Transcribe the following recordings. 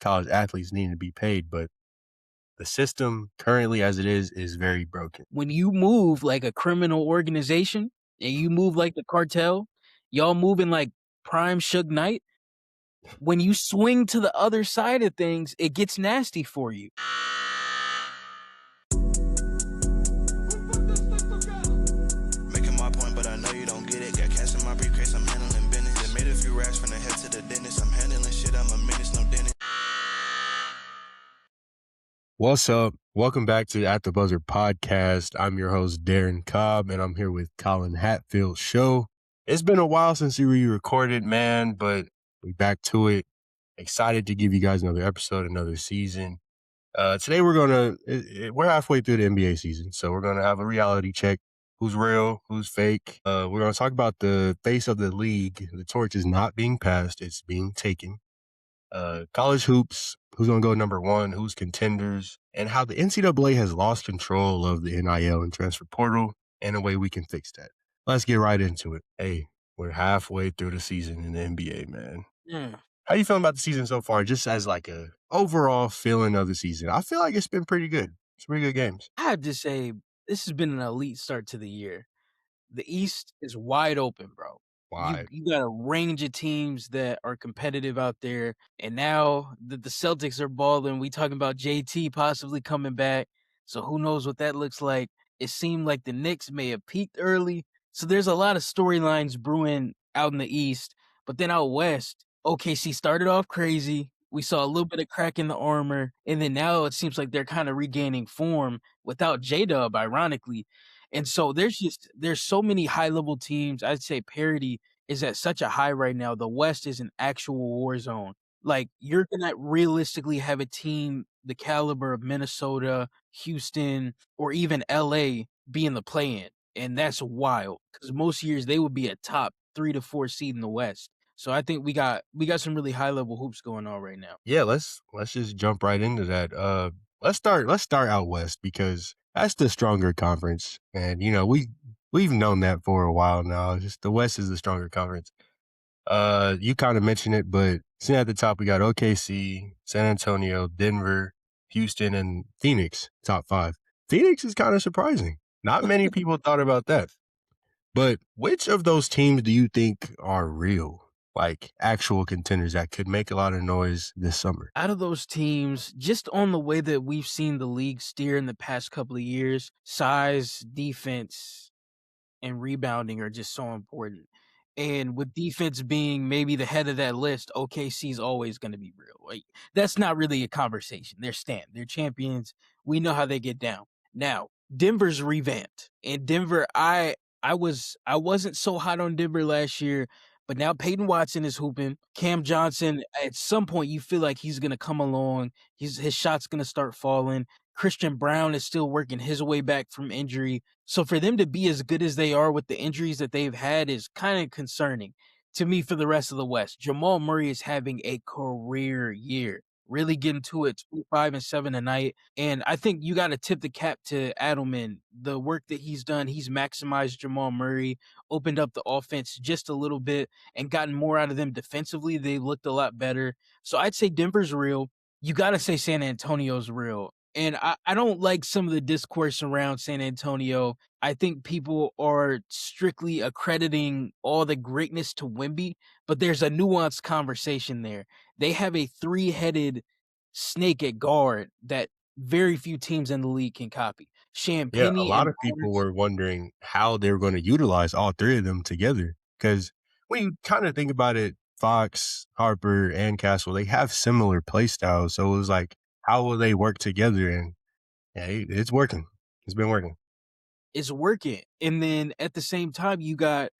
college athletes needing to be paid, but the system currently as it is very broken. When you move like a criminal organization and you move like the cartel, y'all moving like prime Suge Knight, when you swing to the other side of things, it gets nasty for you. Making my point, but I know you don't get it. Got cash in my briefcase, I'm handling business. They made a few racks from the head to the dentist. I'm handling shit, I'm a menace, no dentist. What's up? Welcome back to At the Buzzer podcast. I'm your host, Derran Cobb, and I'm here with Collin Hatfield show. It's been a while since we recorded, man, but we're back to it. Excited to give you guys another episode, another season. Today we're halfway through the NBA season, so we're gonna have a reality check. Who's real? Who's fake? We're gonna talk about the face of the league. The torch is not being passed; it's being taken. College hoops. Who's gonna go number one? Who's contenders? And how the NCAA has lost control of the NIL and transfer portal, and a way we can fix that. Let's get right into it. Hey, we're halfway through the season in the NBA, man. How you feeling about the season so far? Just as like a overall feeling of the season. I feel like it's been pretty good. It's pretty good games. I have to say, this has been an elite start to the year. The East is wide open, bro. Wide. You got a range of teams that are competitive out there, and now that the Celtics are balling, we talking about JT possibly coming back, so who knows what that looks like. It seemed like the Knicks may have peaked early, so there's a lot of storylines brewing out in the East, but then out West, OKC started off crazy. We saw a little bit of crack in the armor, and then now it seems like they're kind of regaining form without J-Dub, ironically. And so there's so many high level teams. I'd say parity is at such a high right now. The West is an actual war zone. Like, you're gonna realistically have a team the caliber of Minnesota, Houston, or even LA be in the play-in. And that's wild. Because most years they would be a top 3 to 4 seed in the West. So I think we got some really high level hoops going on right now. Yeah, let's just jump right into that. Let's start out West because that's the stronger conference. And we've known that for a while now. Just the West is the stronger conference. You kind of mentioned it, but sitting at the top, we got OKC, San Antonio, Denver, Houston, and Phoenix, top 5. Phoenix is kind of surprising. Not many people thought about that. But which of those teams do you think are real, like actual contenders that could make a lot of noise this summer? Out of those teams, just on the way that we've seen the league steer in the past couple of years, size, defense, and rebounding are just so important. And with defense being maybe the head of that list, OKC is always going to be real. Like, that's not really a conversation. They're champions. We know how they get down. Now, Denver's revamped. And Denver, I wasn't so hot on Denver last year, but now Peyton Watson is hooping. Cam Johnson, at some point you feel like he's going to come along. His shot's going to start falling. Christian Brown is still working his way back from injury. So for them to be as good as they are with the injuries that they've had is kind of concerning to me for the rest of the West. Jamal Murray is having a career year, really getting to it, 25 and 7 a night. And I think you got to tip the cap to Adelman. The work that he's done, he's maximized Jamal Murray, opened up the offense just a little bit and gotten more out of them defensively. They looked a lot better. So I'd say Denver's real. You got to say San Antonio's real. And I don't like some of the discourse around San Antonio. I think people are strictly accrediting all the greatness to Wemby, but there's a nuanced conversation there. They have a 3-headed snake at guard that very few teams in the league can copy. Yeah, a Champagny lot and of people Barnes. were wondering how they were going to utilize all 3 of them together. Because when you kind of think about it, Fox, Harper, and Castle, they have similar play styles. So it was like, how will they work together? And yeah, it's working. It's been working. It's working. And then at the same time, you got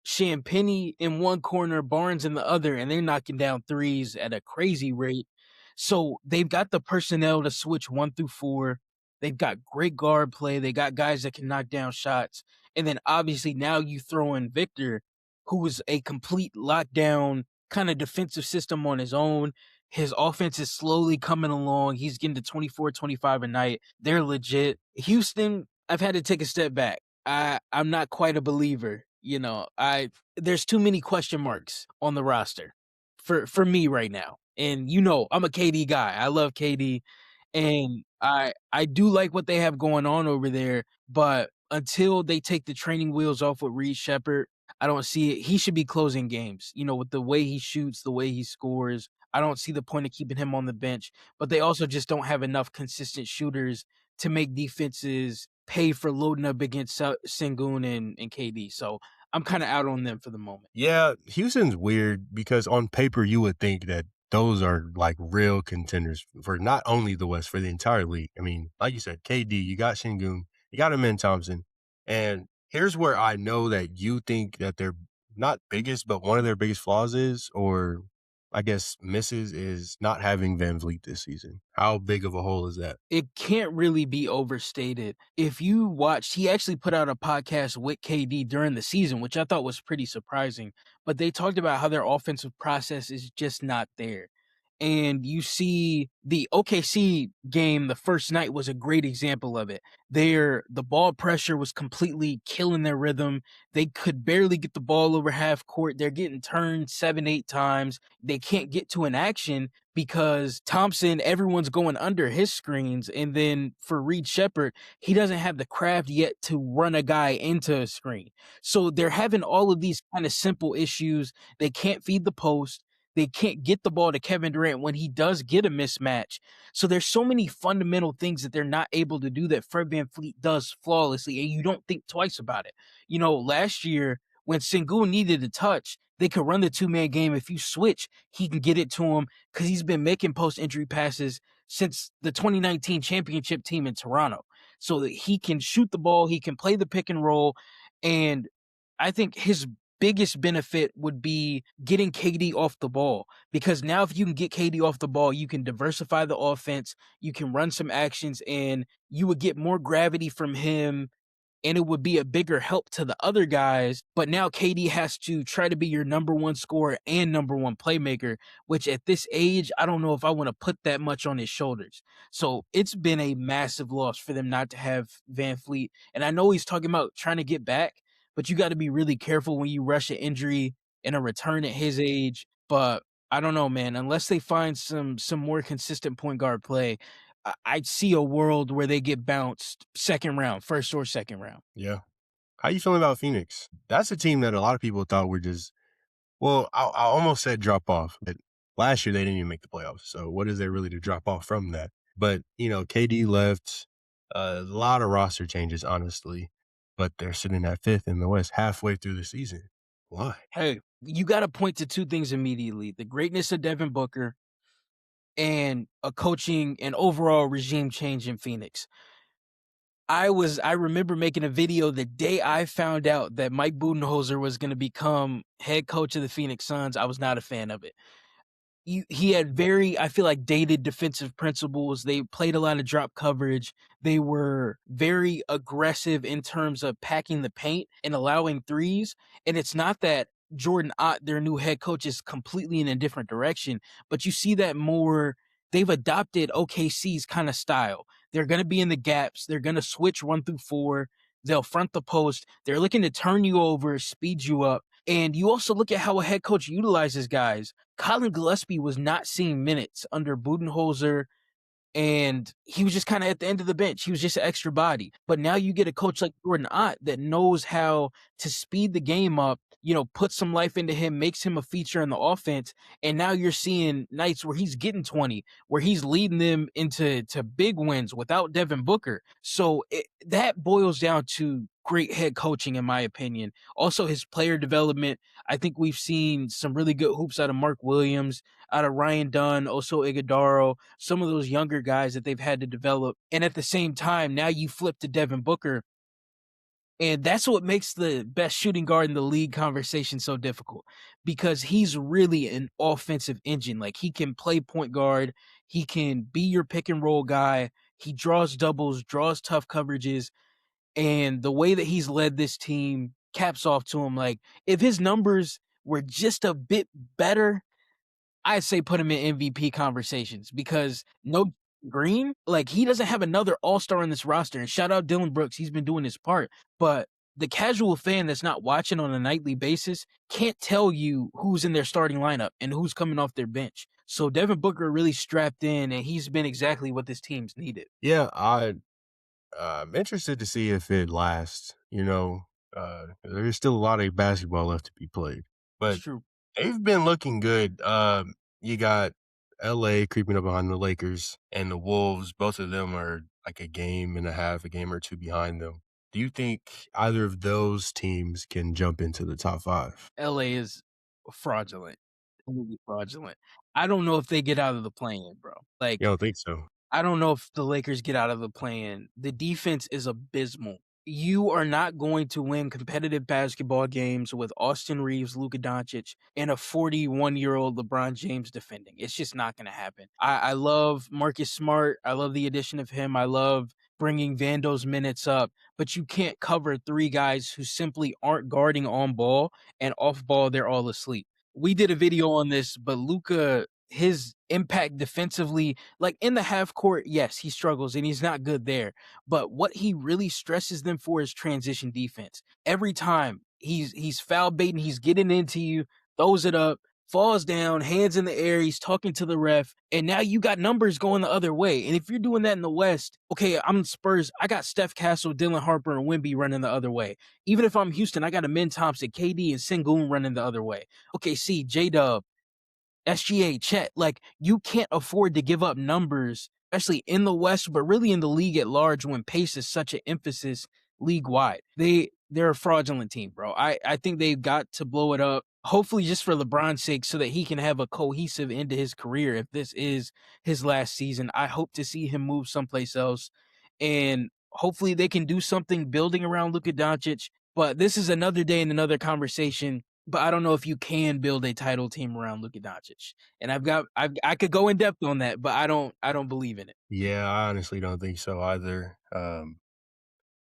Champagny in one corner, Barnes in the other, and they're knocking down threes at a crazy rate. So they've got the personnel to switch 1 through 4. They've got great guard play. They got guys that can knock down shots. And then obviously now you throw in Victor, who is a complete lockdown kind of defensive system on his own. His offense is slowly coming along. He's getting to 24, 25 a night. They're legit. Houston, I've had to take a step back. I'm not quite a believer. There's too many question marks on the roster for me right now. And I'm a KD guy. I love KD, and I do like what they have going on over there. But until they take the training wheels off with Reed Shepherd, I don't see it. He should be closing games. With the way he shoots, the way he scores. I don't see the point of keeping him on the bench. But they also just don't have enough consistent shooters to make defenses pay for loading up against Sengun and KD. So I'm kind of out on them for the moment. Yeah, Houston's weird because on paper you would think that those are like real contenders for not only the West, for the entire league. I mean, like you said, KD, you got Şengün, you got Amin Thompson. And here's where I know that you think that they're not biggest, but one of their biggest flaws is, or I guess misses, is not having Van Vliet this season. How big of a hole is that? It can't really be overstated. If you watched, he actually put out a podcast with KD during the season, which I thought was pretty surprising. But they talked about how their offensive process is just not there. And you see the OKC game the first night was a great example of it. The ball pressure was completely killing their rhythm. They could barely get the ball over half court. They're getting turned 7-8 times. They can't get to an action because Thompson, everyone's going under his screens. And then for Reed Shepherd, he doesn't have the craft yet to run a guy into a screen. So they're having all of these kind of simple issues. They can't feed the post. They can't get the ball to Kevin Durant when he does get a mismatch. So there's so many fundamental things that they're not able to do that Fred VanVleet does flawlessly, and you don't think twice about it. Last year when Sengun needed a touch, they could run the two-man game. If you switch, he can get it to him because he's been making post-injury passes since the 2019 championship team in Toronto. So that he can shoot the ball, he can play the pick and roll, and I think his biggest benefit would be getting KD off the ball, because now if you can get KD off the ball, you can diversify the offense, you can run some actions, and you would get more gravity from him, and it would be a bigger help to the other guys. But now KD has to try to be your number one scorer and number one playmaker, which at this age, I don't know if I want to put that much on his shoulders. So it's been a massive loss for them not to have Van Fleet. And I know he's talking about trying to get back, but you got to be really careful when you rush an injury and a return at his age. But I don't know, man. Unless they find some more consistent point guard play, I see a world where they get bounced first or second round. Yeah. How you feeling about Phoenix? That's a team that a lot of people thought were just, well, I almost said drop off, but last year they didn't even make the playoffs. So what is there really to drop off from that? But, KD left, a lot of roster changes, honestly, but they're sitting at 5th in the West halfway through the season. Why? Hey, you got to point to two things immediately: the greatness of Devin Booker and a coaching and overall regime change in Phoenix. I remember making a video the day I found out that Mike Budenholzer was going to become head coach of the Phoenix Suns. I was not a fan of it. He had very, I feel like, dated defensive principles. They played a lot of drop coverage. They were very aggressive in terms of packing the paint and allowing threes. And it's not that Jordan Ott, their new head coach, is completely in a different direction, but you see that more. They've adopted OKC's kind of style. They're going to be in the gaps. They're going to switch 1 through 4. They'll front the post. They're looking to turn you over, speed you up. And you also look at how a head coach utilizes guys. Collin Gillespie was not seeing minutes under Budenholzer, and he was just kind of at the end of the bench. He was just an extra body. But now you get a coach like Jordan Ott that knows how to speed the game up, put some life into him, makes him a feature in the offense. And now you're seeing nights where he's getting 20, where he's leading them into big wins without Devin Booker. So that boils down to great head coaching, in my opinion. Also, his player development. I think we've seen some really good hoops out of Mark Williams, out of Ryan Dunn, also Iguodala, some of those younger guys that they've had to develop. And at the same time, now you flip to Devin Booker, and that's what makes the best shooting guard in the league conversation so difficult, because he's really an offensive engine. Like, he can play point guard. He can be your pick and roll guy. He draws doubles, draws tough coverages. And the way that he's led this team, caps off to him. Like, if his numbers were just a bit better, I'd say put him in MVP conversations, because no Green, like, he doesn't have another all-star in this roster. And shout out Dylan Brooks. He's been doing his part. But the casual fan that's not watching on a nightly basis can't tell you who's in their starting lineup and who's coming off their bench. So Devin Booker really strapped in, and he's been exactly what this team's needed. Yeah, I'm interested to see if it lasts. There's still a lot of basketball left to be played, It's but true. they've been looking good. You got LA creeping up behind the Lakers and the Wolves. Both of them are like a game and a half, a game or two behind them. Do you think either of those teams can jump into the top 5? LA is fraudulent. Completely fraudulent. I don't know if they get out of the play-in, bro. Like, You don't think so? I don't know if the Lakers get out of the play-in. The defense is abysmal. You are not going to win competitive basketball games with Austin Reeves, Luka Doncic, and a 41-year-old LeBron James defending. It's just not going to happen. I love Marcus Smart. I love the addition of him. I love bringing Vando's minutes up, but you can't cover 3 guys who simply aren't guarding on ball, and off ball, they're all asleep. We did a video on this, but Luka, his impact defensively, like in the half court, yes, he struggles and he's not good there. But what he really stresses them for is transition defense. Every time he's foul baiting, he's getting into you, throws it up, falls down, hands in the air, he's talking to the ref, and now you got numbers going the other way. And if you're doing that in the West, okay, I'm Spurs, I got Steph Castle, Dylan Harper, and Wemby running the other way. Even if I'm Houston, I got a Min Thompson, KD, and Sengun running the other way. Okay, see, J-Dub, SGA, Chet, like you can't afford to give up numbers, especially in the West, but really in the league at large when pace is such an emphasis league wide. They're a fraudulent team, bro. I think they've got to blow it up. Hopefully just for LeBron's sake so that he can have a cohesive end to his career. If this is his last season, I hope to see him move someplace else. And hopefully they can do something building around Luka Doncic. But this is another day and another conversation. But I don't know if you can build a title team around Luka Doncic. And I could go in depth on that, but I don't believe in it. Yeah, I honestly don't think so either.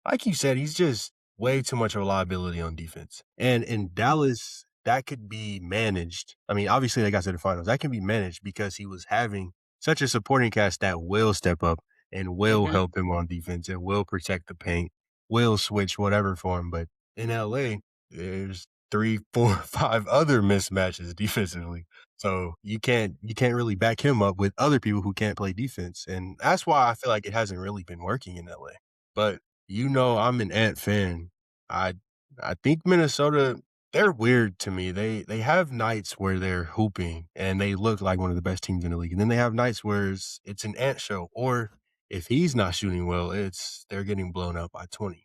Like you said, he's just way too much of a liability on defense. And in Dallas, that could be managed. I mean, obviously they got to the finals. That can be managed because he was having such a supporting cast that will step up and will Mhm. help him on defense and will protect the paint, will switch whatever for him. But in LA, there's 3, 4, 5 other mismatches defensively. So you can't really back him up with other people who can't play defense. And that's why I feel like it hasn't really been working in LA. But I'm an Ant fan. I I think Minnesota, they're weird to me. They have nights where they're hooping and they look like one of the best teams in the league. And then they have nights where it's an Ant show. Or if he's not shooting well, they're getting blown out by 20. Mhm.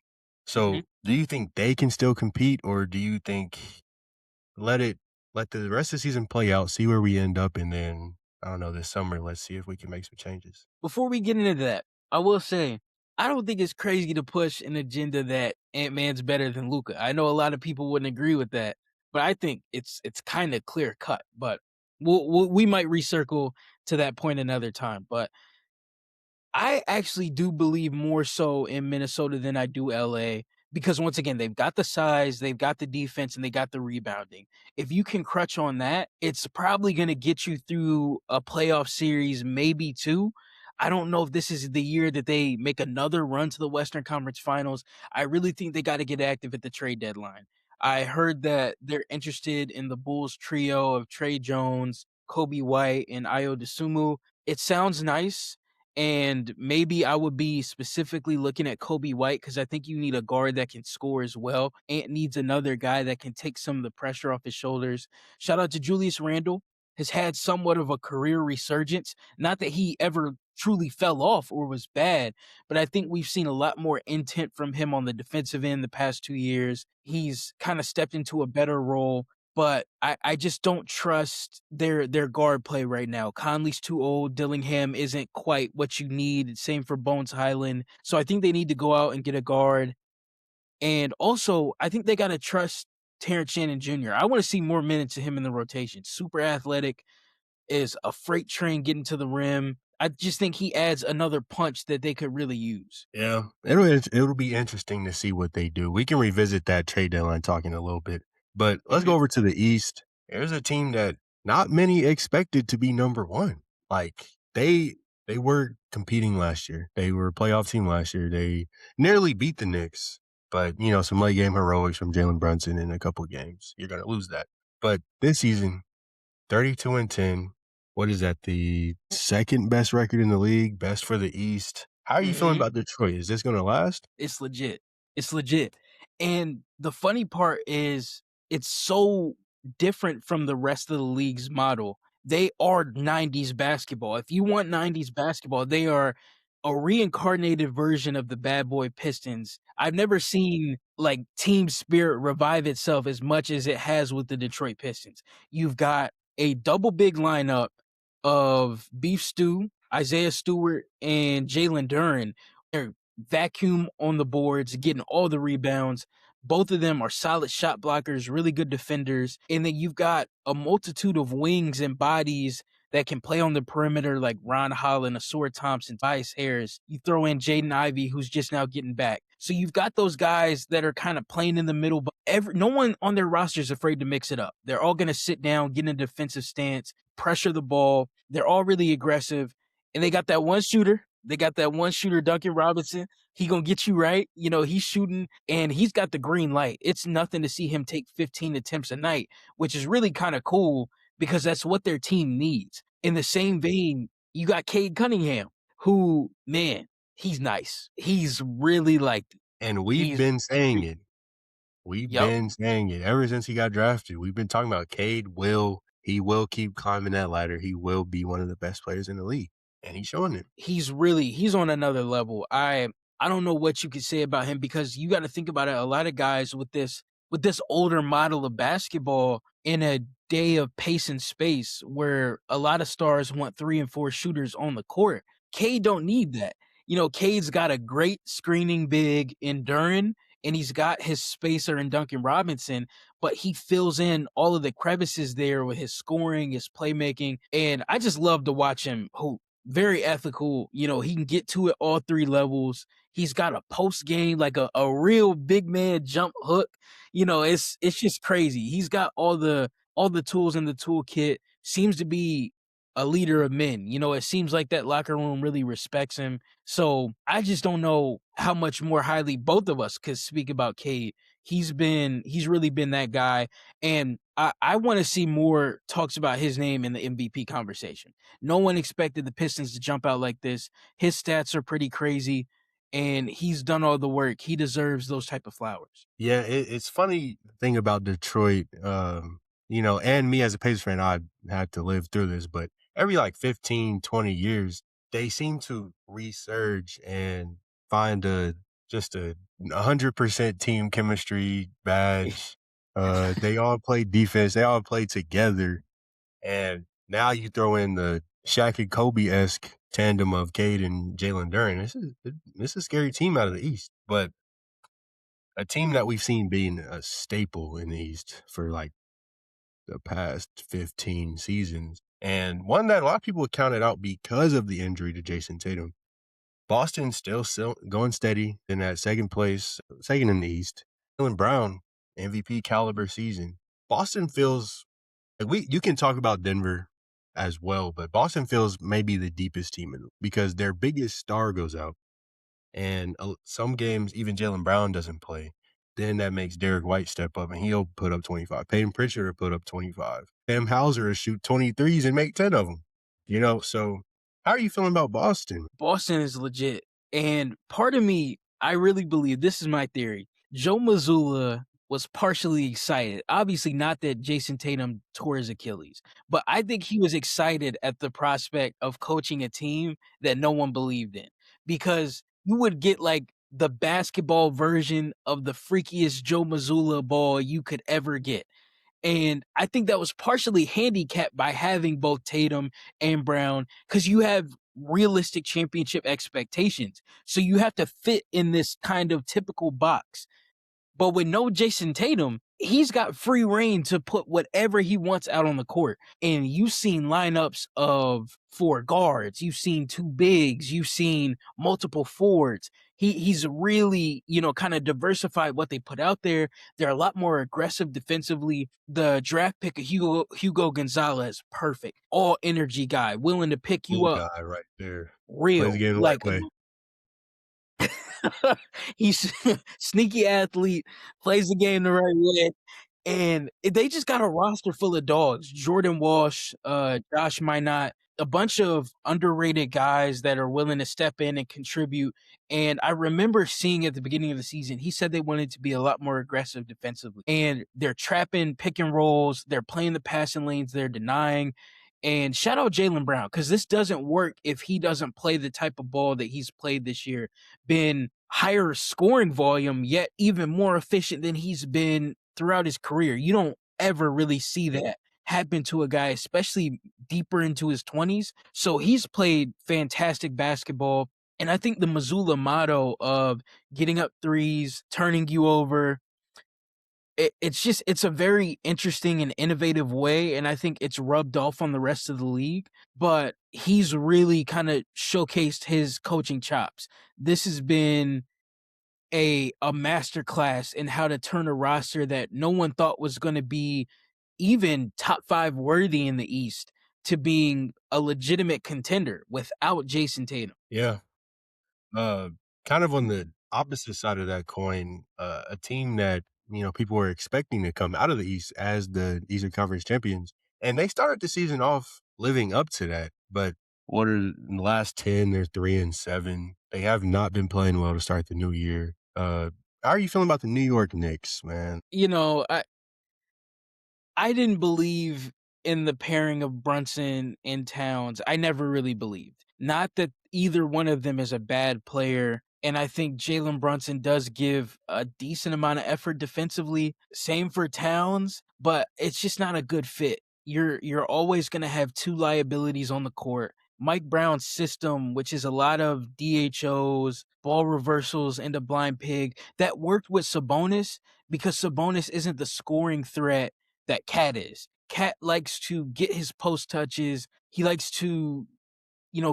So do you think they can still compete, or do you think let it let the rest of the season play out, see where we end up, and then I don't know, this summer, let's see if we can make some changes? Before we get into that, I will say I don't think it's crazy to push an agenda that Ant-Man's better than Luka. I know a lot of people wouldn't agree with that, but I think it's kind of clear cut. But we might recircle to that point another time. But I actually do believe more so in Minnesota than I do LA because once again, they've got the size, they've got the defense, and they got the rebounding. If you can crutch on that, it's probably going to get you through a playoff series, maybe 2. I don't know if this is the year that they make another run to the Western Conference Finals. I really think they got to get active at the trade deadline. I heard that they're interested in the Bulls trio of Trey Jones, Kobe White, and Ayo Dosunmu. It sounds nice. And maybe I would be specifically looking at Kobe White because I think you need a guard that can score as well. Ant needs another guy that can take some of the pressure off his shoulders. Shout out to Julius Randle, has had somewhat of a career resurgence. Not that he ever truly fell off or was bad, but I think we've seen a lot more intent from him on the defensive end the past 2 years. He's kind of stepped into a better role. But I just don't trust their guard play right now. Conley's too old. Dillingham isn't quite what you need. Same for Bones Highland. So I think they need to go out and get a guard. And also, I think they got to trust Terrence Shannon Jr. I want to see more minutes of him in the rotation. Super athletic, is a freight train getting to the rim. I just think he adds another punch that they could really use. Yeah, it'll be interesting to see what they do. We can revisit that trade deadline talk in a little bit, but let's go over to the East. There's a team that not many expected to be number 1. Like they were competing last year. They were a playoff team last year. They nearly beat the Knicks, but some late game heroics from Jalen Brunson in a couple of games. You're gonna lose that. But this season, 32-10, what is that, the second best record in the league, best for the East. How are you feeling about Detroit? Is this going to last? It's legit. It's legit. And the funny part is it's so different from the rest of the league's model. They are 90s basketball. If you want 90s basketball, they are a reincarnated version of the bad boy Pistons. I've never seen like team spirit revive itself as much as it has with the Detroit Pistons. You've got a double big lineup of Beef Stew, Isaiah Stewart, and Jalen Derran. They're vacuum on the boards, getting all the rebounds. Both of them are solid shot blockers, really good defenders. And then you've got a multitude of wings and bodies that can play on the perimeter, like Ron Holland, Asor Thompson, Tobias Harris. You throw in Jaden Ivey, who's just now getting back. So you've got those guys that are kind of playing in the middle, but no one on their roster is afraid to mix it up. They're all going to sit down, get in a defensive stance, pressure the ball. They're all really aggressive. And they got that one shooter. Duncan Robinson. He gonna get you right. You know, he's shooting and he's got the green light. It's nothing to see him take 15 attempts a night, which is really kind of cool because that's what their team needs. In the same vein, you got Cade Cunningham, who, man, he's nice. He's really like, And we've been saying it. We've been saying it ever since he got drafted. We've been talking about Cade he will keep climbing that ladder. He will be one of the best players in the league. And he's showing it. He's on another level. I don't know what you could say about him because you got to think about it. A lot of guys with this older model of basketball in a day of pace and space where a lot of stars want 3 and 4 shooters on the court. Cade don't need that. You know, Cade's got a great screening big in Derran, and he's got his spacer in Duncan Robinson, but he fills in all of the crevices there with his scoring, his playmaking, and I just love to watch him hoop. Very ethical. You know, he can get to it all 3 levels. He's got a post game, like a real big man jump hook. You know, it's just crazy. He's got all the tools in the toolkit. Seems to be a leader of men. You know, it seems like that locker room really respects him. So I just don't know how much more highly both of us could speak about Cade. He's really been that guy. And I want to see more talks about his name in the MVP conversation. No one expected the Pistons to jump out like this. His stats are pretty crazy, and he's done all the work. He deserves those type of flowers. Yeah, it's funny thing about Detroit, you know, and me as a Pacers fan, I had to live through this, but every like 15, 20 years, they seem to resurge and find just a 100% team chemistry badge. They all play defense. They all play together. And now you throw in the Shaq and Kobe-esque tandem of Cade and Jalen Derran. This is a scary team out of the East, but a team that we've seen being a staple in the East for like the past 15 seasons, and one that a lot of people counted out because of the injury to Jason Tatum. Boston still going steady in that second in the East. Jaylen Brown, MVP caliber season. Boston feels like you can talk about Denver as well, but Boston feels maybe the deepest team because their biggest star goes out. And some games, even Jaylen Brown doesn't play. Then that makes Derek White step up, and he'll put up 25. Peyton Pritchard will put up 25. Sam Hauser will shoot 23s and make 10 of them. You know, so how are you feeling about Boston? Boston is legit. And part of me, I really believe, this is my theory, Joe Mazzulla was partially excited. Obviously not that Jason Tatum tore his Achilles, but I think he was excited at the prospect of coaching a team that no one believed in, because you would get like the basketball version of the freakiest Joe Mazzulla ball you could ever get. And I think that was partially handicapped by having both Tatum and Brown, because you have realistic championship expectations. So you have to fit in this kind of typical box. But with no Jason Tatum, he's got free reign to put whatever he wants out on the court. And you've seen lineups of 4 guards, you've seen 2 bigs, you've seen multiple forwards. He's really, you know, kind of diversified what they put out there. They're a lot more aggressive defensively. The draft pick of Hugo Gonzalez, perfect. All energy guy, willing to pick you up. Guy right there. Real. Plays the game the like right way. He's sneaky athlete, plays the game the right way, And they just got a roster full of dogs. Jordan Walsh, Josh Minot, a bunch of underrated guys that are willing to step in and contribute. And I remember seeing at the beginning of the season, he said they wanted to be a lot more aggressive defensively. And they're trapping pick and rolls, they're playing the passing lanes, they're denying. And shout out Jaylen Brown, because this doesn't work if he doesn't play the type of ball that he's played this year. Been higher scoring volume, yet even more efficient than he's been throughout his career. You don't ever really see that happen to a guy, especially deeper into his 20s. So he's played fantastic basketball. And I think the Missoula motto of getting up threes, turning you over, it's a very interesting and innovative way, and I think it's rubbed off on the rest of the league. But he's really kind of showcased his coaching chops. This has been a masterclass in how to turn a roster that no one thought was going to be even top 5 worthy in the East to being a legitimate contender without Jason Tatum. Yeah. Kind of on the opposite side of that coin, a team that, people were expecting to come out of the East as the Eastern Conference champions, and they started the season off living up to that. But in the last 10, they're 3-7. They have not been playing well to start the new year. How are you feeling about the New York Knicks, man? I didn't believe in the pairing of Brunson and Towns. I never really believed. Not that either one of them is a bad player, and I think Jalen Brunson does give a decent amount of effort defensively. Same for Towns, but it's just not a good fit. You're always going to have 2 liabilities on the court. Mike Brown's system, which is a lot of DHOs, ball reversals, and a blind pig, that worked with Sabonis because Sabonis isn't the scoring threat that Cat is. Cat likes to get his post touches. He likes to,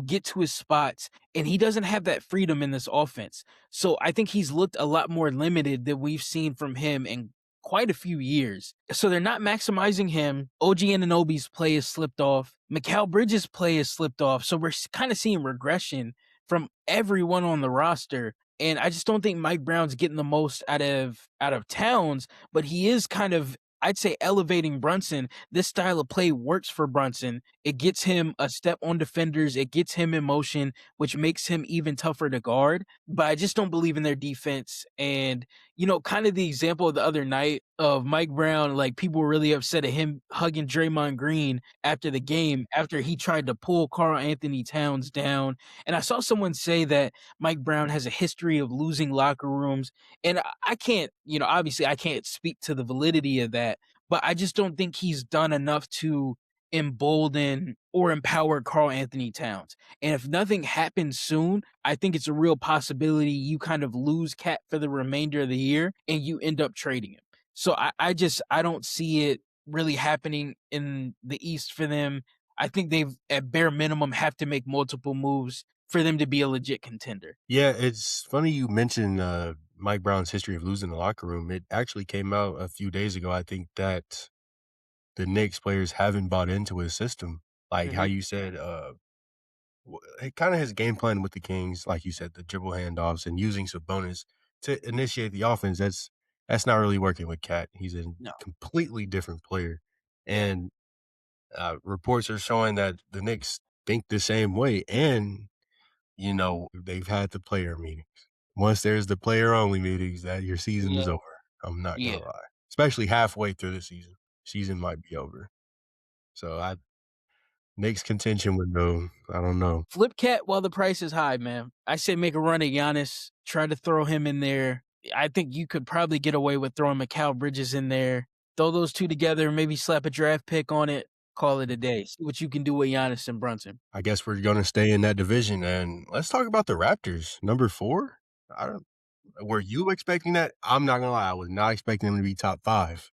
get to his spots, and he doesn't have that freedom in this offense. So I think he's looked a lot more limited than we've seen from him in quite a few years. So they're not maximizing him. OG Anunoby's play has slipped off. Mikal Bridges' play has slipped off. So we're kind of seeing regression from everyone on the roster. And I just don't think Mike Brown's getting the most out of Towns, but he is kind of, I'd say, elevating Brunson. This style of play works for Brunson. It gets him a step on defenders. It gets him in motion, which makes him even tougher to guard. But I just don't believe in their defense. And, kind of the example of the other night of Mike Brown, like people were really upset at him hugging Draymond Green after the game, after he tried to pull Karl Anthony Towns down. And I saw someone say that Mike Brown has a history of losing locker rooms. And I can't, obviously I can't speak to the validity of that, but I just don't think he's done enough to embolden or empower Karl Anthony Towns. And if nothing happens soon, I think it's a real possibility you kind of lose Cat for the remainder of the year and you end up trading him. So I don't see it really happening in the East for them. I think they've at bare minimum have to make multiple moves for them to be a legit contender. Yeah, it's funny you mentioned Mike Brown's history of losing the locker room. It actually came out a few days ago. I think that the Knicks players haven't bought into his system. Like how you said, kind of his game plan with the Kings, like you said, the dribble handoffs and using Sabonis to initiate the offense. That's not really working with Cat. He's a No. completely different player, and reports are showing that the Knicks think the same way. And they've had the player meetings. Once there's the player only meetings, that your season is over. I'm not gonna lie, especially halfway through the season might be over. So Knicks contention window, I don't know. Flip Cat while the price is high, man. I say make a run at Giannis, try to throw him in there. I think you could probably get away with throwing Mikal Bridges in there. Throw those two together, maybe slap a draft pick on it, call it a day. See what you can do with Giannis and Brunson. I guess we're gonna stay in that division, and let's talk about the Raptors. Number 4? Were you expecting that? I'm not gonna lie, I was not expecting them to be top 5.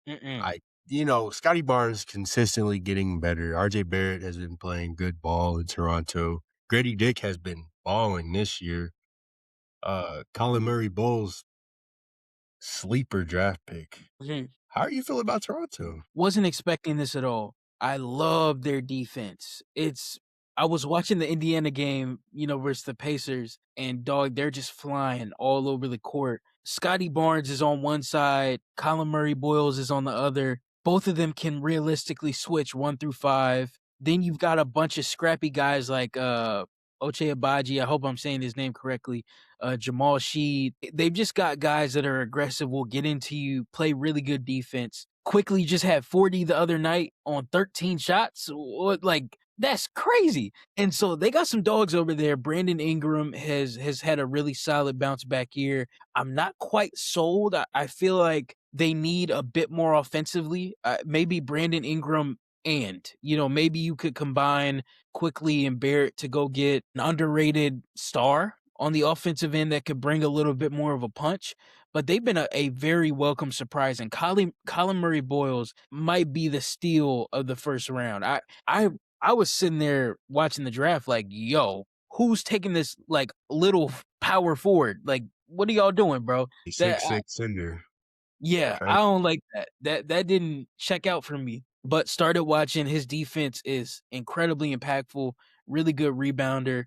Scotty Barnes consistently getting better. RJ Barrett has been playing good ball in Toronto. Grady Dick has been balling this year. Colin Murray Bowles, sleeper draft pick. How are you feeling about Toronto? Wasn't expecting this at all. I love their defense. It's I was watching the Indiana game, versus the Pacers, and dog, they're just flying all over the court. Scotty Barnes is on one side, Colin Murray Boyles is on the other. Both of them can realistically switch 1 through 5. Then you've got a bunch of scrappy guys like Ochai Agbaji. I hope I'm saying his name correctly. Jamal Sheed. They've just got guys that are aggressive, will get into you, play really good defense. Quickly just had 40 the other night on 13 shots. Like, that's crazy. And so they got some dogs over there. Brandon Ingram has had a really solid bounce back year. I'm not quite sold. I feel like they need a bit more offensively. Maybe Brandon Ingram and, maybe you could combine Quickly and Barrett to go get an underrated star on the offensive end that could bring a little bit more of a punch. But they've been a very welcome surprise. And Colin Murray Boyles might be the steal of the first round. I was sitting there watching the draft like, yo, who's taking this like little power forward? Like, what are y'all doing, bro? That 6'6" Cinder. Yeah, Okay. I don't like that. That didn't check out for me. But started watching, his defense is incredibly impactful, really good rebounder.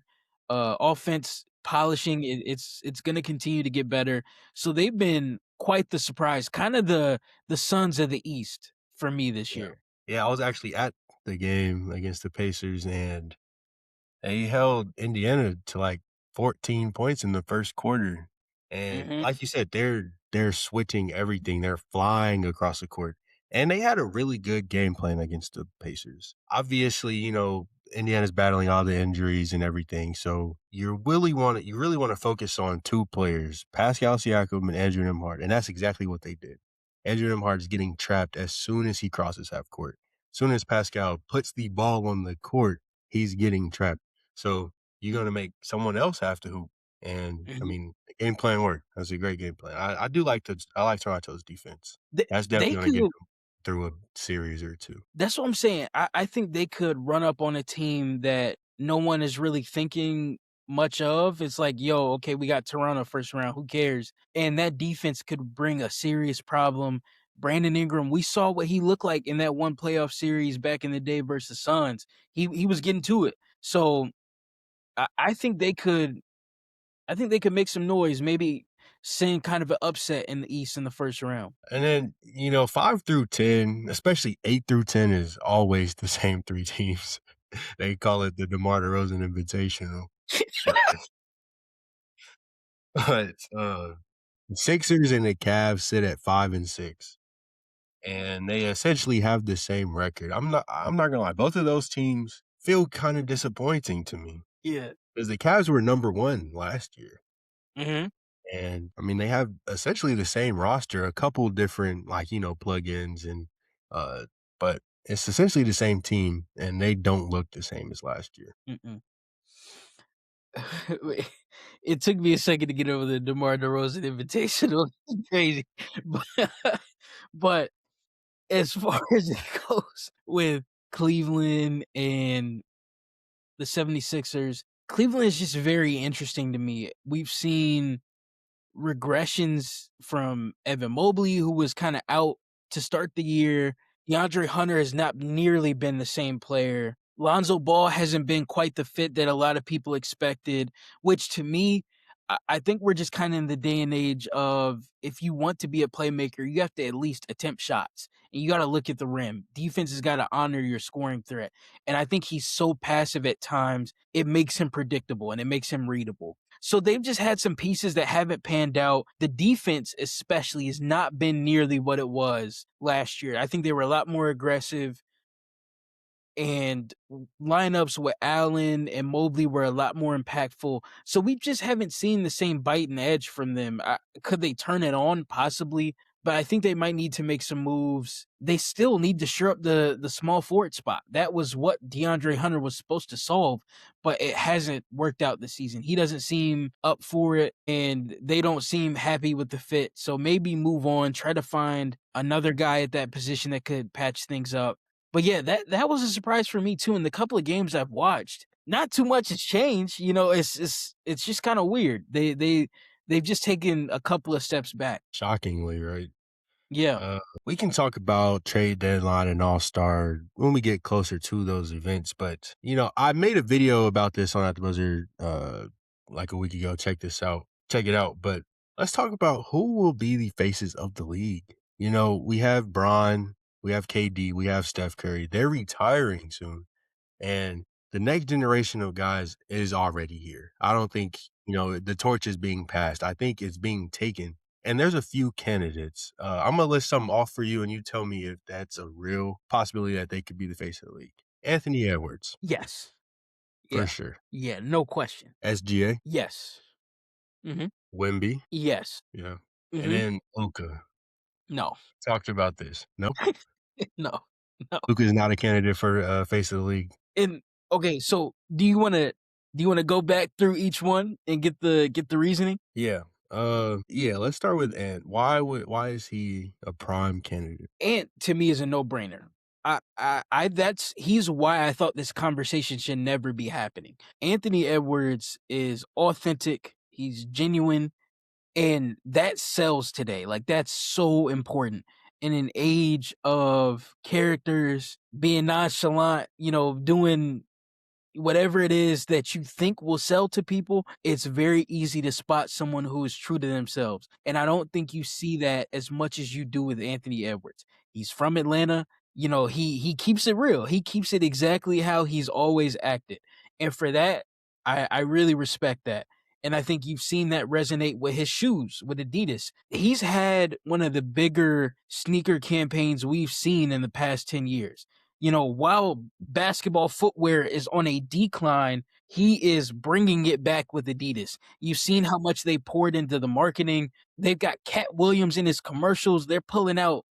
Offense polishing, it's gonna continue to get better. So they've been quite the surprise, kind of the Suns of the East for me this Yeah. year. Yeah, I was actually at the game against the Pacers, and they held Indiana to like 14 points in the first quarter. And Mhm. like you said, they're switching everything. They're flying across the court. And they had a really good game plan against the Pacers. Obviously, Indiana's battling all the injuries and everything. So you really want to focus on two players, Pascal Siakam and Andrew Nembhard. And that's exactly what they did. Andrew Nembhard is getting trapped as soon as he crosses half court. As soon as Pascal puts the ball on the court, he's getting trapped. So you're going to make someone else have to hoop. And I Mhm. mean, the game plan worked. That's a great game plan. I like Toronto's defense. They That's they definitely going to get could them through a series or two. That's what I'm saying. I think they could run up on a team that no one is really thinking much of. It's like, yo, okay, we got Toronto first round. Who cares? And that defense could bring a serious problem. Brandon Ingram, we saw what he looked like in that one playoff series back in the day versus Suns. He was getting to it. So I think they could. I think they could make some noise. Maybe send kind of an upset in the East in the first round. And then, 5 through 10, especially 8 through 10 is always the same three teams. They call it the DeMar DeRozan Invitational. But the Sixers and the Cavs sit at 5 and 6. And they essentially have the same record. I'm not gonna lie, both of those teams feel kind of disappointing to me. Yeah. Because the Cavs were number 1 last year. Mm-hmm. And I mean, they have essentially the same roster, a couple different plugins but it's essentially the same team, and they don't look the same as last year. Mm-mm. It took me a second to get over the DeMar DeRozan Invitational. It's crazy. But as far as it goes with Cleveland and the 76ers, Cleveland is just very interesting to me. We've seen regressions from Evan Mobley, who was kind of out to start the year. DeAndre Hunter has not nearly been the same player. Lonzo Ball hasn't been quite the fit that a lot of people expected, which to me, I think we're just kind of in the day and age of, if you want to be a playmaker, you have to at least attempt shots. And you got to look at the rim. Defense has got to honor your scoring threat. And I think he's so passive at times, it makes him predictable and it makes him readable. So they've just had some pieces that haven't panned out. The defense especially has not been nearly what it was last year. I think they were a lot more aggressive, and lineups with Allen and Mobley were a lot more impactful. So we just haven't seen the same bite and edge from them. Could they turn it on? Possibly. But I think they might need to make some moves. They still need to shore up the small forward spot. That was what DeAndre Hunter was supposed to solve, but it hasn't worked out this season. He doesn't seem up for it, and they don't seem happy with the fit. So maybe move on, try to find another guy at that position that could patch things up. But yeah, that was a surprise for me too. In the couple of games I've watched, not too much has changed. It's just kind of weird. They've just taken a couple of steps back. Shockingly, right? Yeah. We can talk about trade deadline and All-Star when we get closer to those events. But, I made a video about this on At the Buzzer like a week ago. Check this out. Check it out. But let's talk about who will be the faces of the league. We have Bron, we have KD, we have Steph Curry. They're retiring soon. And the next generation of guys is already here. I don't think, the torch is being passed. I think it's being taken. And there's a few candidates. I'm going to list some off for you, and you tell me if that's a real possibility that they could be the face of the league. Anthony Edwards, Yes. for Yeah. sure. Yeah, no question. SGA, Yes. Wemby, Yes. yeah. Mhm. And then Luka. No. Talked about this. No, No. No. Luka is not a candidate for face of the league. And okay, so do you wanna go back through each one and get the reasoning? Yeah. Let's start with Ant. Why is he a prime candidate? Ant to me is a no-brainer. He's why I thought this conversation should never be happening. Anthony Edwards is authentic, he's genuine, and that sells today. Like, that's so important in an age of characters being nonchalant, doing whatever it is that you think will sell to people. It's very easy to spot someone who is true to themselves. And I don't think you see that as much as you do with Anthony Edwards. He's from Atlanta. He keeps it real. He keeps it exactly how he's always acted. And for that, I really respect that. And I think you've seen that resonate with his shoes, with Adidas. He's had one of the bigger sneaker campaigns we've seen in the past 10 years. While basketball footwear is on a decline, he is bringing it back with Adidas. You've seen how much they poured into the marketing. They've got Cat Williams in his commercials. They're pulling out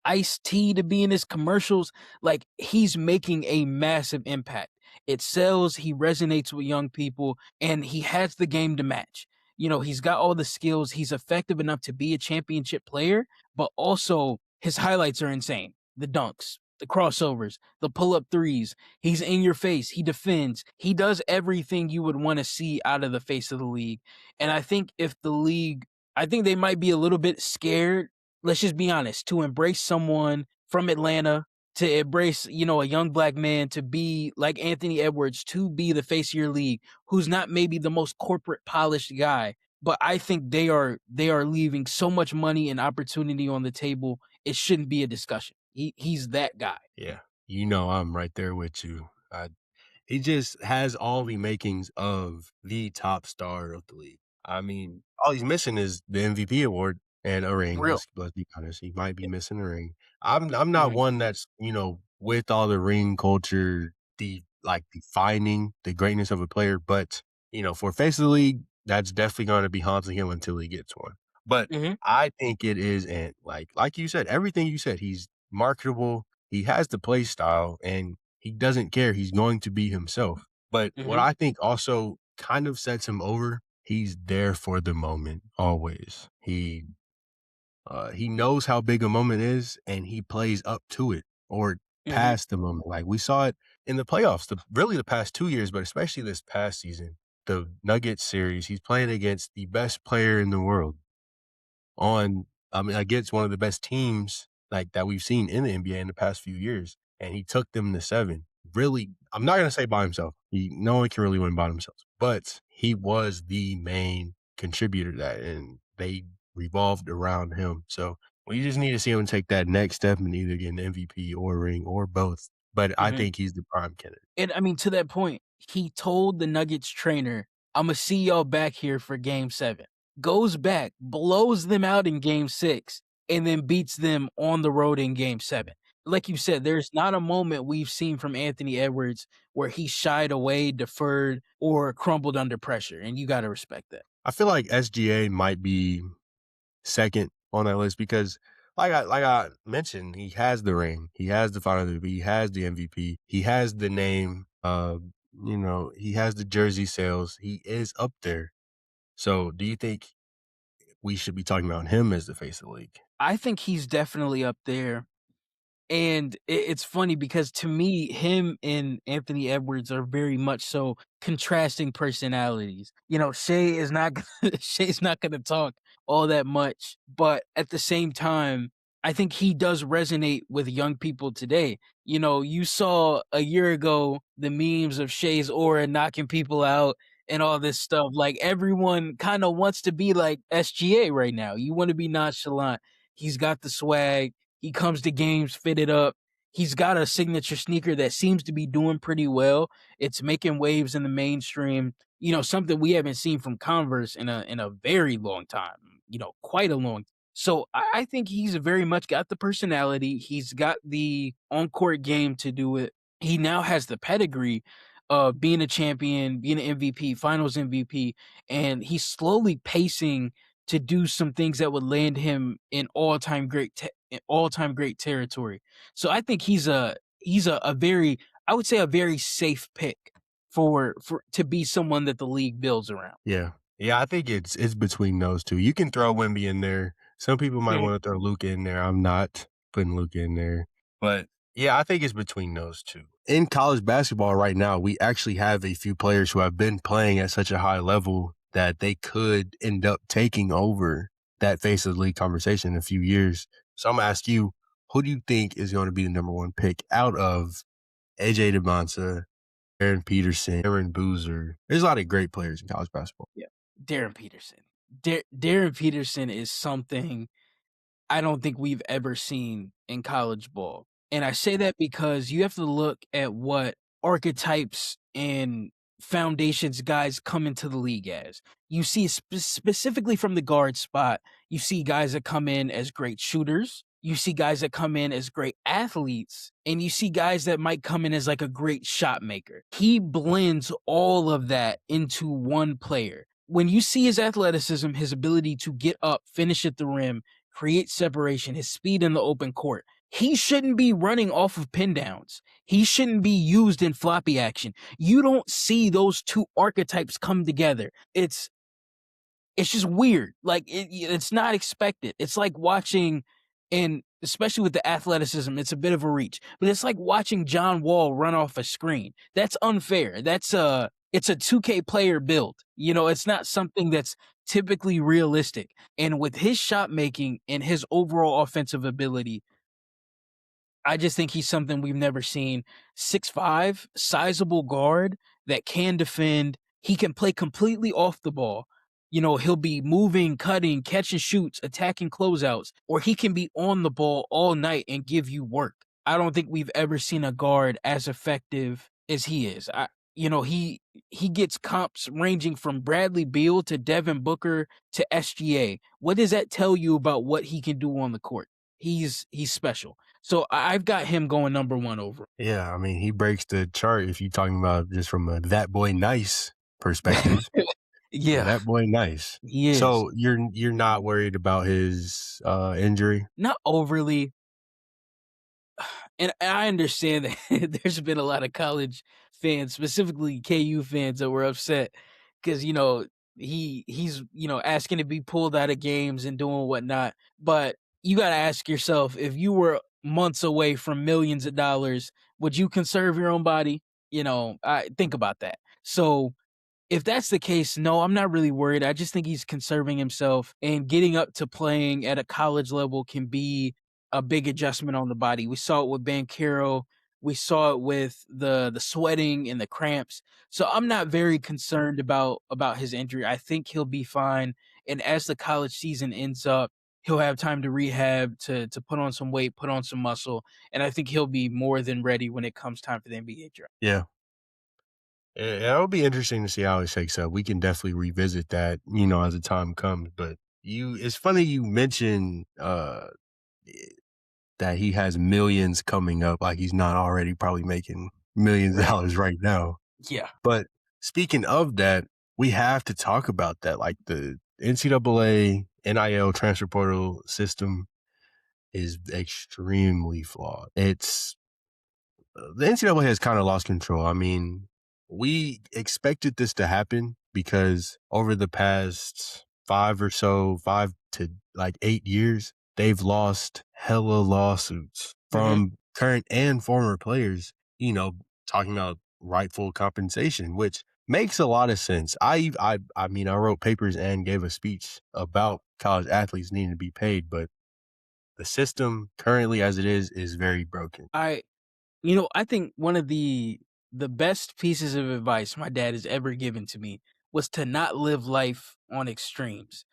Ice-T to be in his commercials. Like, he's making a massive impact. It sells, he resonates with young people, and he has the game to match. He's got all the skills. He's effective enough to be a championship player, but also his highlights are insane. The dunks, the crossovers, the pull-up threes. He's in your face. He defends. He does everything you would want to see out of the face of the league. And I think I think they might be a little bit scared, let's just be honest, to embrace someone from Atlanta, to embrace, a young black man, to be like Anthony Edwards, to be the face of your league, who's not maybe the most corporate polished guy. But I think they are leaving so much money and opportunity on the table. It shouldn't be a discussion. He's that guy. Yeah. I'm right there with you. He just has all the makings of the top star of the league. I mean, all he's missing is the MVP award and a ring. Real. Let's be honest. He might be missing a ring. I'm not one that's, with all the ring culture, defining the greatness of a player, but for face of the league, that's definitely going to be haunting him until he gets one. But I think it is, and like you said, everything you said, he's marketable. He has the play style, and he doesn't care. He's going to be himself. But what I think also kind of sets him over, he's there for the moment always. He knows how big a moment is, and he plays up to it or past the moment. Like, we saw it in the playoffs, really the past 2 years, but especially this past season, the Nuggets series. He's playing against the best player in the world against one of the best teams that we've seen in the NBA in the past few years, and he took them to 7. Really, I'm not gonna say by himself. No one can really win by themselves, but he was the main contributor to that, and they revolved around him. So we just need to see him take that next step and either get an MVP or a ring or both. But I think he's the prime candidate. And I mean, to that point, he told the Nuggets trainer, "I'm gonna see y'all back here for Game 7." Goes back, blows them out in Game 6, and then beats them on the road in Game 7. Like you said, there's not a moment we've seen from Anthony Edwards where he shied away, deferred, or crumbled under pressure, and you got to respect that. I feel like SGA might be second on that list because, like I mentioned, he has the ring, he has the final MVP, he has the MVP, he has the name, he has the jersey sales. He is up there. So, do you think we should be talking about him as the face of the league? I think he's definitely up there. And it's funny because to me, him and Anthony Edwards are very much so contrasting personalities. Shea is not Shea's not going to talk all that much, but at the same time, I think he does resonate with young people today. You saw a year ago the memes of Shea's aura knocking people out and all this stuff. Like everyone kind of wants to be like SGA right now. You want to be nonchalant. He's got the swag. He comes to games fitted up. He's got a signature sneaker that seems to be doing pretty well. It's making waves in the mainstream. Something we haven't seen from Converse in a very long time. Quite a long. So I think he's very much got the personality. He's got the on-court game to do it. He now has the pedigree of being a champion, being an MVP, Finals MVP, and he's slowly pacing to do some things that would land him in all-time great territory. So I think he's a very, I would say, a very safe pick for to be someone that the league builds around. Yeah. I think it's between those two. You can throw Wemby in there. Some people might want to throw Luka in there. I'm not putting Luka in there, but yeah, I think it's between those two. In college basketball right now, we actually have a few players who have been playing at such a high level that they could end up taking over that face of the league conversation in a few years. So I'm going to ask you, who do you think is going to be the number one pick out of AJ DeMonsa, Darren Peterson, Aaron Boozer? There's a lot of great players in college basketball. Yeah, Darren Peterson. Darren Peterson is something I don't think we've ever seen in college ball. And I say that because you have to look at what archetypes and foundations guys come into the league as. You see specifically from the guard spot, you see guys that come in as great shooters. You see guys that come in as great athletes, and you see guys that might come in as like a great shot maker. He blends all of that into one player. When you see his athleticism, his ability to get up, finish at the rim, create separation, his speed in the open court, he shouldn't be running off of pin downs. He shouldn't be used in floppy action. You don't see those two archetypes come together. It's just weird. Like it's not expected. It's like watching, and especially with the athleticism, it's a bit of a reach, but it's like watching John Wall run off a screen. That's unfair. It's a 2K player build. It's not something that's typically realistic. And with his shot making and his overall offensive ability, I just think he's something we've never seen. 6'5", sizable guard that can defend. He can play completely off the ball. He'll be moving, cutting, catching shoots, attacking closeouts, or he can be on the ball all night and give you work. I don't think we've ever seen a guard as effective as he is. He gets comps ranging from Bradley Beal to Devin Booker to SGA. What does that tell you about what he can do on the court? He's special. So I've got him going number one over. Yeah, I mean, he breaks the chart if you're talking about just from a that boy nice perspective. Yeah, that boy nice. He is. So you're not worried about his injury? Not overly. And I understand that there's been a lot of college fans, specifically KU fans, that were upset because he's asking to be pulled out of games and doing whatnot. But you got to ask yourself, if you were months away from millions of dollars, would you conserve your own body? I think about that. So if that's the case, no, I'm not really worried. I just think he's conserving himself, and getting up to playing at a college level can be a big adjustment on the body. We saw it with Banchero. We saw it with the sweating and the cramps. So I'm not very concerned about his injury. I think he'll be fine. And as the college season ends up, he'll have time to rehab, to put on some weight, put on some muscle. And I think he'll be more than ready when it comes time for the NBA draft. Yeah. It'll be interesting to see how it shakes up. We can definitely revisit that, as the time comes. But it's funny you mentioned that he has millions coming up, like he's not already probably making millions of dollars right now. Yeah. But speaking of that, we have to talk about that. Like the NCAA NIL transfer portal system is extremely flawed. The NCAA has kind of lost control. I mean, we expected this to happen because over the past 5 to 8 years, they've lost hella lawsuits from current and former players, talking about rightful compensation, which makes a lot of sense. I mean, I wrote papers and gave a speech about college athletes needing to be paid, but the system currently as it is very broken. I think one of the best pieces of advice my dad has ever given to me was to not live life on extremes.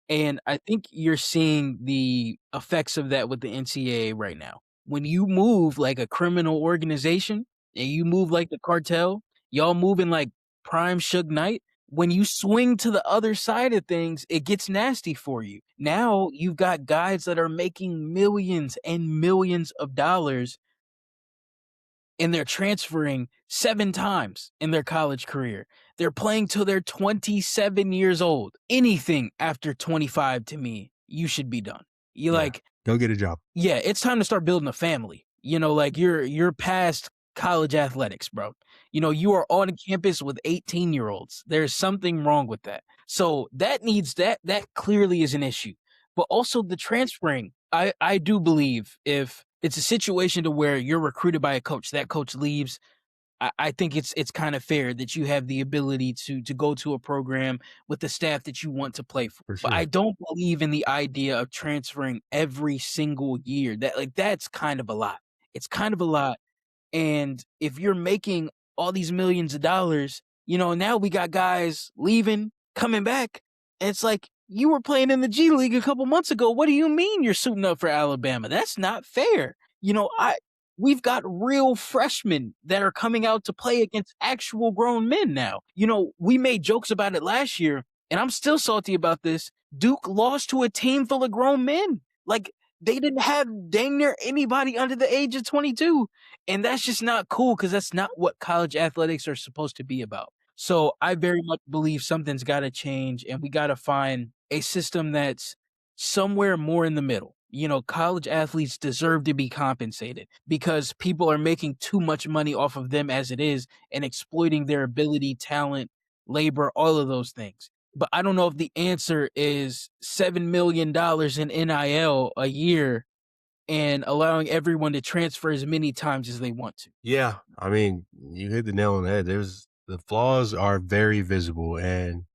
And I think you're seeing the effects of that with the NCAA right now. When you move like a criminal organization and you move like the cartel, y'all moving like prime Suge Knight. When you swing to the other side of things, it gets nasty for you. Now you've got guys that are making millions and millions of dollars and they're transferring 7 times in their college career. They're playing till they're 27 years old. Anything after 25 to me, you should be done. Go get a job. Yeah, it's time to start building a family. You're past college athletics, bro. You are on campus with 18-year-olds. There's something wrong with that. So that clearly is an issue. But also the transferring. I do believe if it's a situation to where you're recruited by a coach, that coach leaves, I think it's kind of fair that you have the ability to go to a program with the staff that you want to play for. For sure. But I don't believe in the idea of transferring every single year. That's kind of a lot. It's kind of a lot. And if you're making all these millions of dollars, now we got guys leaving, coming back. And it's like, you were playing in the G League a couple months ago. What do you mean you're suiting up for Alabama? That's not fair. We've got real freshmen that are coming out to play against actual grown men now. We made jokes about it last year, and I'm still salty about this. Duke lost to a team full of grown men. Like, they didn't have dang near anybody under the age of 22. And that's just not cool because that's not what college athletics are supposed to be about. So I very much believe something's got to change, and we got to find a system that's somewhere more in the middle. College athletes deserve to be compensated because people are making too much money off of them as it is and exploiting their ability, talent, labor, all of those things. But I don't know if the answer is $7 million in NIL a year and allowing everyone to transfer as many times as they want to. Yeah, I mean, you hit the nail on the head. The flaws are very visible, and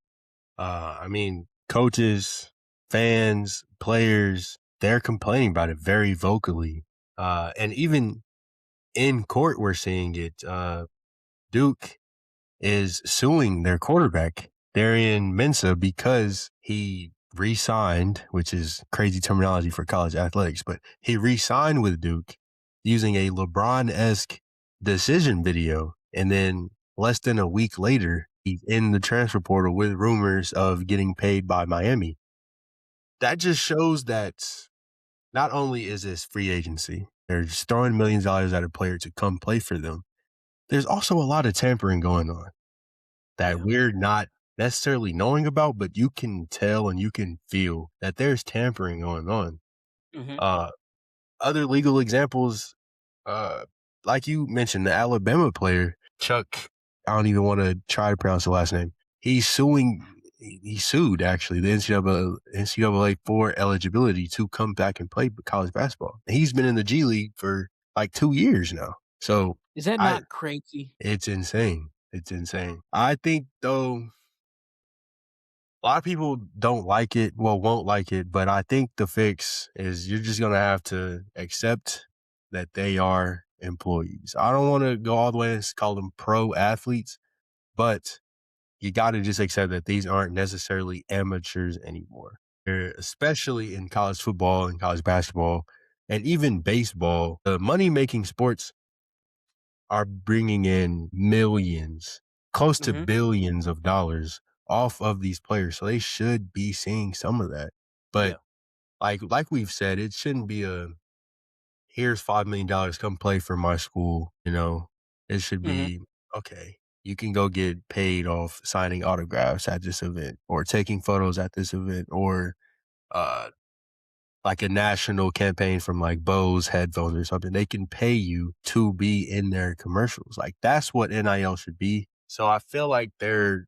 coaches, fans, players, they're complaining about it very vocally. And even in court, we're seeing it. Duke is suing their quarterback, Derran Mensa, because he re-signed, which is crazy terminology for college athletics, but he re-signed with Duke using a LeBron-esque decision video. And then less than a week later, he's in the transfer portal with rumors of getting paid by Miami. That just shows that not only is this free agency, they're just throwing millions of dollars at a player to come play for them. There's also a lot of tampering going on that we're not necessarily knowing about, but you can tell and you can feel that there's tampering going on. Mm-hmm. Other legal examples, like you mentioned, the Alabama player, Chuck, I don't even want to try to pronounce the last name. He sued actually the NCAA for eligibility to come back and play college basketball. He's been in the G League for like 2 years now. So is that not crazy? It's insane. It's insane. I think though, a lot of people won't like it, but I think the fix is you're just going to have to accept that they are employees. I don't want to go all the way and call them pro athletes, but you got to just accept that these aren't necessarily amateurs anymore. Especially in college football and college basketball and even baseball, the money-making sports are bringing in millions, close to billions of dollars off of these players. So they should be seeing some of that. But like we've said, it shouldn't be here's $5 million, come play for my school. It should be, okay, you can go get paid off signing autographs at this event or taking photos at this event or like a national campaign from like Bose headphones or something. They can pay you to be in their commercials. Like that's what NIL should be. So I feel like they're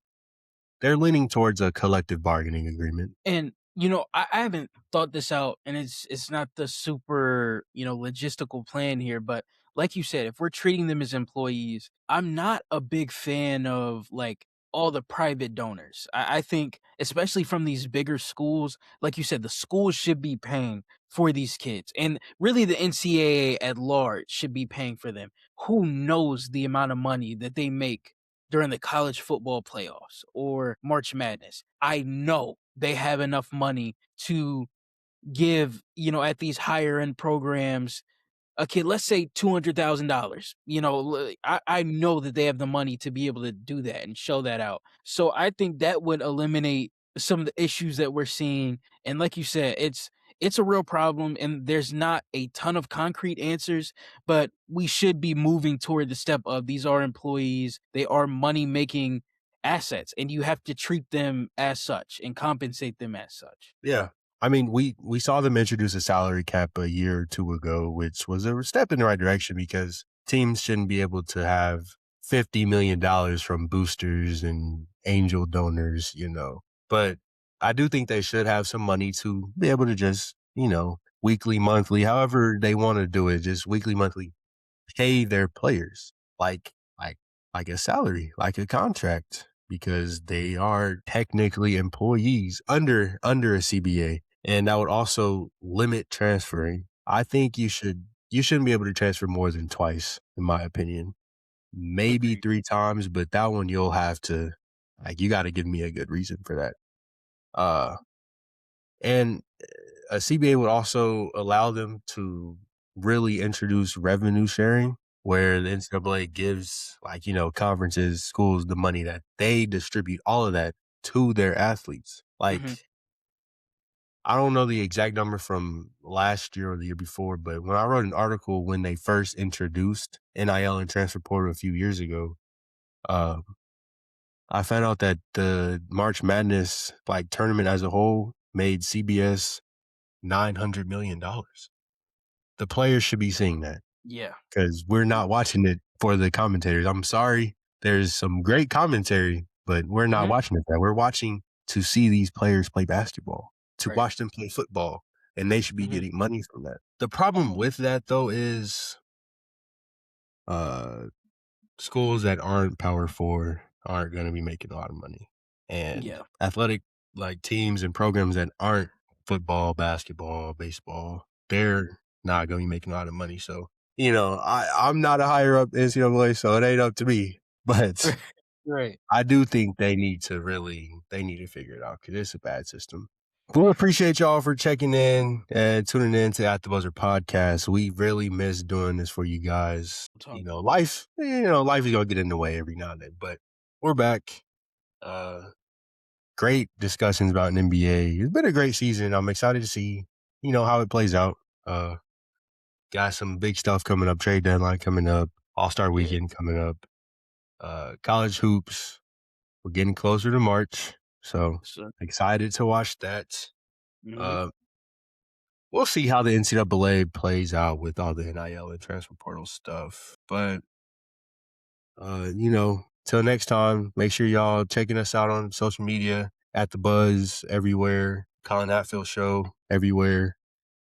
leaning towards a collective bargaining agreement. And I haven't thought this out, and it's not the super, logistical plan here, but like you said, if we're treating them as employees, I'm not a big fan of like all the private donors. I think, especially from these bigger schools, like you said, the schools should be paying for these kids, and really the NCAA at large should be paying for them. Who knows the amount of money that they make during the college football playoffs or March Madness? I know they have enough money to give, at these higher end programs, a kid, let's say $200,000. I know that they have the money to be able to do that and show that out. So I think that would eliminate some of the issues that we're seeing. And like you said, it's a real problem, and there's not a ton of concrete answers, but we should be moving toward the step of these are employees, they are money making assets, and you have to treat them as such and compensate them as such. Yeah. I mean, we saw them introduce a salary cap a year or two ago, which was a step in the right direction because teams shouldn't be able to have $50 million from boosters and angel donors, But I do think they should have some money to be able to just, weekly, monthly, however they want to do it, just weekly, monthly, pay their players like like like a salary, like a contract, because they are technically employees under a CBA, and that would also limit transferring. I think you shouldn't be able to transfer more than twice, in my opinion. Maybe Agreed. 3 times, but that one you'll have to you got to give me a good reason for that. Uh, and a CBA would also allow them to really introduce revenue sharing, where the NCAA gives, conferences, schools the money that they distribute, all of that to their athletes. Mhm. I don't know the exact number from last year or the year before, but when I wrote an article when they first introduced NIL and transfer portal a few years ago, uh, I found out that the March Madness tournament as a whole made CBS $900 million. The players should be seeing that Yeah. because we're not watching it for the commentators. I'm sorry. There's some great commentary, but we're not Mhm. watching it. We're watching to see these players play basketball, to Right. watch them play football, and they should be Mhm. getting money from that. The problem with that, though, is uh, schools that aren't Power 4 aren't going to be making a lot of money. And Yeah. athletic teams and programs that aren't football, basketball, baseball, they're not going to be making a lot of money. So, I'm not a higher up NCAA, so it ain't up to me. But Right. I do think they need to figure it out because it's a bad system. We appreciate y'all for checking in and tuning in to At the Buzzer podcast. We really miss doing this for you guys. Life is going to get in the way every now and then, but we're back. Great discussions about an NBA. It's been a great season. I'm excited to see, how it plays out. Got some big stuff coming up, trade deadline coming up, All-Star Yeah. weekend coming up, college hoops. We're getting closer to March, so So, excited to watch that. mhm. We'll see how the NCAA plays out with all the NIL and transfer portal stuff. But, till next time, make sure y'all checking us out on social media, at the Buzz everywhere, Collin Hatfield Show everywhere,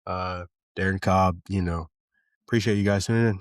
Derran Cobb, appreciate you guys tuning in.